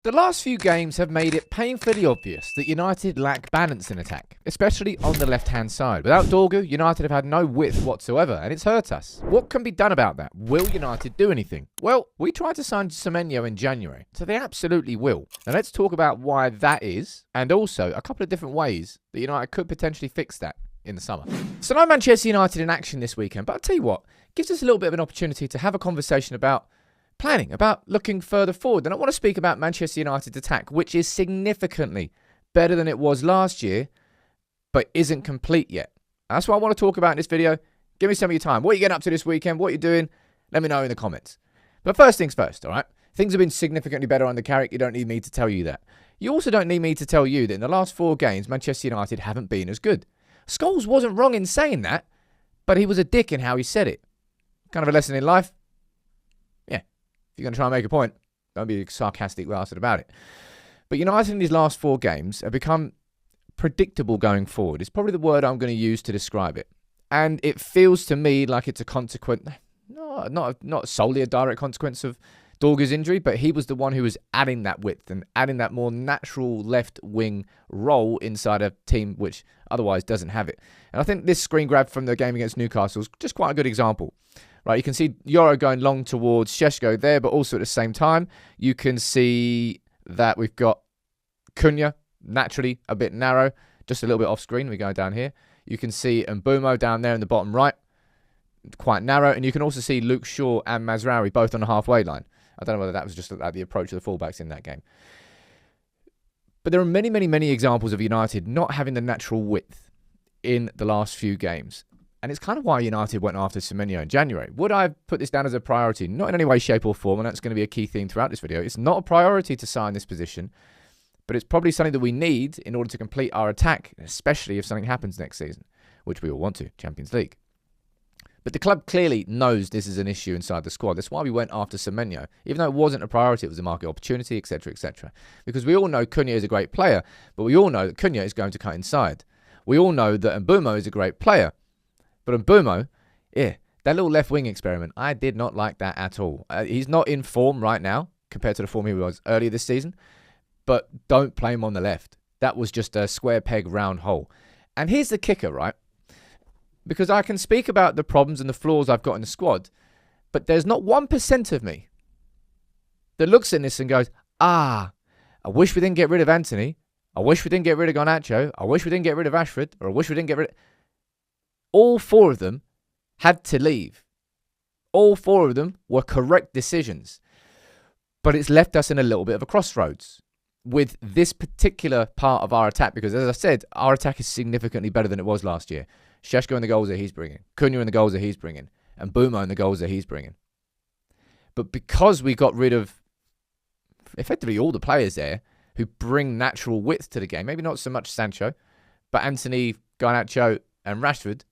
The last few games have made it painfully obvious that United lack balance in attack, especially on the left-hand side. Without Dorgu, United have had no width whatsoever, and it's hurt us. What can be done about that? Will United do anything? Well, we tried to sign Semenyo in January, so they absolutely will. Now let's talk about why that is, and also a couple of different ways that United could potentially fix that in the summer. So no Manchester United in action this weekend, but I'll tell you what, it gives us a little bit of an opportunity to have a conversation about planning, about looking further forward. And I want to speak about Manchester United's attack, which is significantly better than it was last year, but isn't complete yet. That's what I want to talk about in this video. Give me some of your time. What are you getting up to this weekend? What are you doing? Let me know in the comments. But first things first, all right? Things have been significantly better under Carrick. You don't need me to tell you that. You also don't need me to tell you that in the last 4 games, Manchester United haven't been as good. Scholes wasn't wrong in saying that, but he was a dick in how he said it. Kind of a lesson in life. If you're going to try and make a point, don't be sarcastic bastard about it. But United in these last 4 games have become predictable going forward. It's probably the word I'm going to use to describe it. And it feels to me like it's a consequence, not solely a direct consequence of Dorgu's injury, but he was the one who was adding that width and adding that more natural left wing role inside a team which otherwise doesn't have it. And I think this screen grab from the game against Newcastle is just quite a good example. Right, you can see Yoro going long towards Šeško there, but also at the same time, you can see that we've got Cunha, naturally a bit narrow, just a little bit off screen. We go down here. You can see Mbumo down there in the bottom right, quite narrow. And you can also see Luke Shaw and Mazraoui both on the halfway line. I don't know whether that was just like the approach of the fullbacks in that game. But there are many, many, many examples of United not having the natural width in the last few games. And it's kind of why United went after Semenyo in January. Would I put this down as a priority? Not in any way, shape or form, and that's going to be a key theme throughout this video. It's not a priority to sign this position, but it's probably something that we need in order to complete our attack, especially if something happens next season, which we all want to, Champions League. But the club clearly knows this is an issue inside the squad. That's why we went after Semenyo. Even though it wasn't a priority, it was a market opportunity, etc., etc. Because we all know Cunha is a great player, but we all know that Cunha is going to cut inside. We all know that Mbumo is a great player. But Mbumo, that little left wing experiment, I did not like that at all. He's not in form right now compared to the form he was earlier this season. But don't play him on the left. That was just a square peg, round hole. And here's the kicker, right? Because I can speak about the problems and the flaws I've got in the squad, but there's not 1% of me that looks at this and goes, I wish we didn't get rid of Anthony. I wish we didn't get rid of Garnacho. I wish we didn't get rid of Rashford. Or I wish we didn't get rid of... All 4 of them had to leave. All 4 of them were correct decisions. But it's left us in a little bit of a crossroads with this particular part of our attack. Because as I said, our attack is significantly better than it was last year. Šeško and the goals that he's bringing. Cunha and the goals that he's bringing. And Mbumo and the goals that he's bringing. But because we got rid of effectively all the players there who bring natural width to the game, maybe not so much Sancho, but Anthony, Garnacho and Rashford,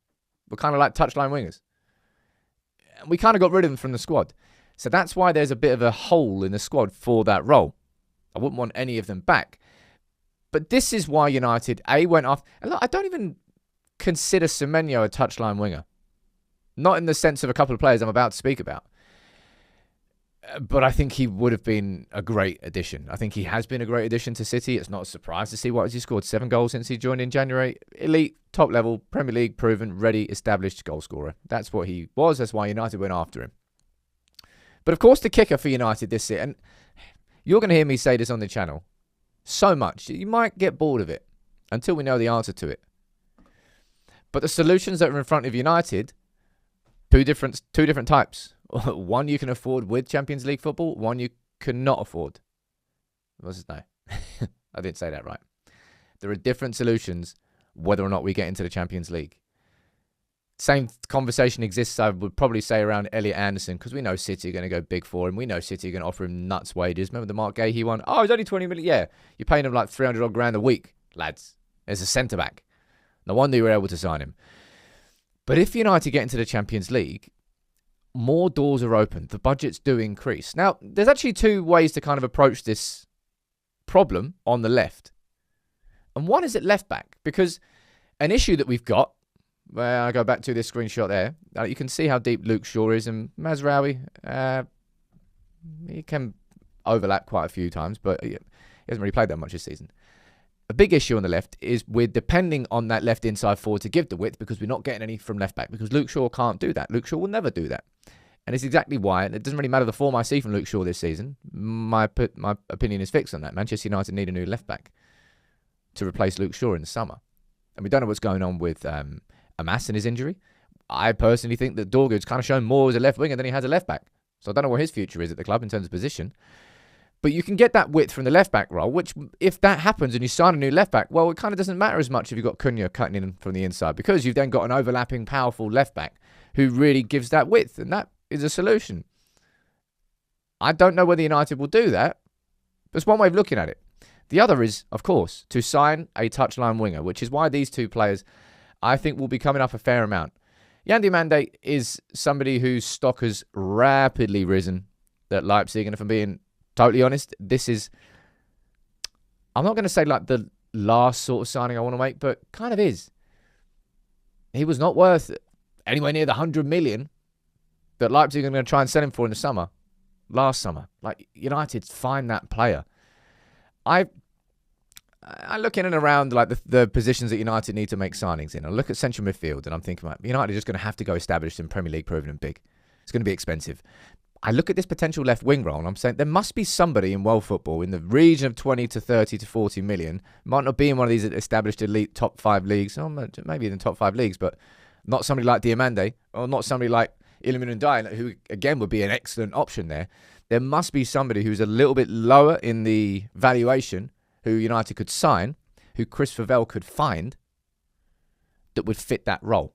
we're kind of like touchline wingers. We kind of got rid of them from the squad. So that's why there's a bit of a hole in the squad for that role. I wouldn't want any of them back. But this is why United, went off. And look, I don't even consider Semenyo a touchline winger. Not in the sense of a couple of players I'm about to speak about. But I think he would have been a great addition. I think he has been a great addition to City. It's not a surprise to see what he scored 7 goals since he joined in January. Elite, top level, Premier League proven, ready, established goal scorer. That's what he was. That's why United went after him. But of course, the kicker for United this year, and you're going to hear me say this on the channel so much, you might get bored of it until we know the answer to it. But the solutions that are in front of United, two different types. One you can afford with Champions League football, one you cannot afford. No, I didn't say that right. There are different solutions whether or not we get into the Champions League. Same conversation exists, I would probably say, around Elliot Anderson, because we know City are going to go big for him. We know City are going to offer him nuts wages. Remember the Mark Gahey one? Oh, he's only 20 million. Yeah, you're paying him like 300 odd grand a week, lads, as a centre-back. No wonder you were able to sign him. But if United get into the Champions League, more doors are open. The budgets do increase. Now, there's actually 2 ways to kind of approach this problem on the left. And one is at left back, because an issue that we've got, where I go back to this screenshot there, you can see how deep Luke Shaw is, and Mazraoui, he can overlapped quite a few times, but he hasn't really played that much this season. A big issue on the left is we're depending on that left inside forward to give the width because we're not getting any from left back because Luke Shaw can't do that. Luke Shaw will never do that. And it's exactly why, and it doesn't really matter the form I see from Luke Shaw this season, my opinion is fixed on that. Manchester United need a new left back to replace Luke Shaw in the summer. And we don't know what's going on with Amas and his injury. I personally think that Dorgood's kind of shown more as a left winger than he has a left back. So I don't know what his future is at the club in terms of position. But you can get that width from the left-back role, which if that happens and you sign a new left-back, well, it kind of doesn't matter as much if you've got Cunha cutting in from the inside because you've then got an overlapping, powerful left-back who really gives that width, and that is a solution. I don't know whether United will do that, but it's one way of looking at it. The other is, of course, to sign a touchline winger, which is why these two players, I think, will be coming up a fair amount. Yandy Mande is somebody whose stock has rapidly risen at Leipzig, and if I'm being totally honest, this is, I'm not going to say like the last sort of signing I want to make, but kind of is. He was not worth anywhere near the 100 million that Leipzig are going to try and sell him for in the summer, last summer. Like, United find that player. I look in and around like the positions that United need to make signings in. I look at central midfield and I'm thinking, like, United are just going to have to go established in Premier League, proven and big. It's going to be expensive. I look at this potential left wing role and I'm saying there must be somebody in world football in the region of 20 to 30 to 40 million. Might not be in one of these established elite top 5 leagues, or maybe in the top 5 leagues, but not somebody like Diamande or not somebody like Iliman Ndiaye, who again would be an excellent option there. There must be somebody who's a little bit lower in the valuation who United could sign, who Chris Favell could find that would fit that role.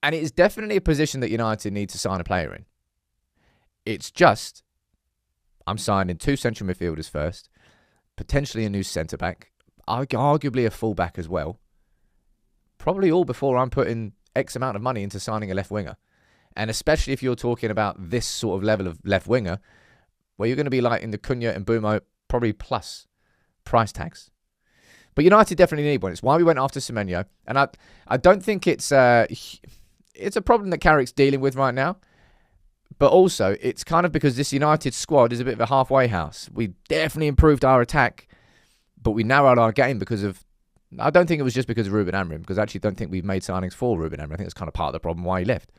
And it is definitely a position that United need to sign a player in. It's just, I'm signing 2 central midfielders first, potentially a new centre-back, arguably a full-back as well. Probably all before I'm putting X amount of money into signing a left winger. And especially if you're talking about this sort of level of left winger, where you're going to be like in the Cunha and Bumo, probably plus price tags. But United definitely need one. It's why we went after Semenyo. And I don't think it's a problem that Carrick's dealing with right now. But also, it's kind of because this United squad is a bit of a halfway house. We definitely improved our attack, but we narrowed our game because of... I don't think it was just because of Ruben Amorim, because I actually don't think we've made signings for Ruben Amorim. I think that's kind of part of the problem why he left.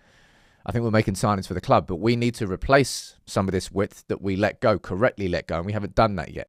I think we're making signings for the club, but we need to replace some of this width that we let go, correctly let go, and we haven't done that yet.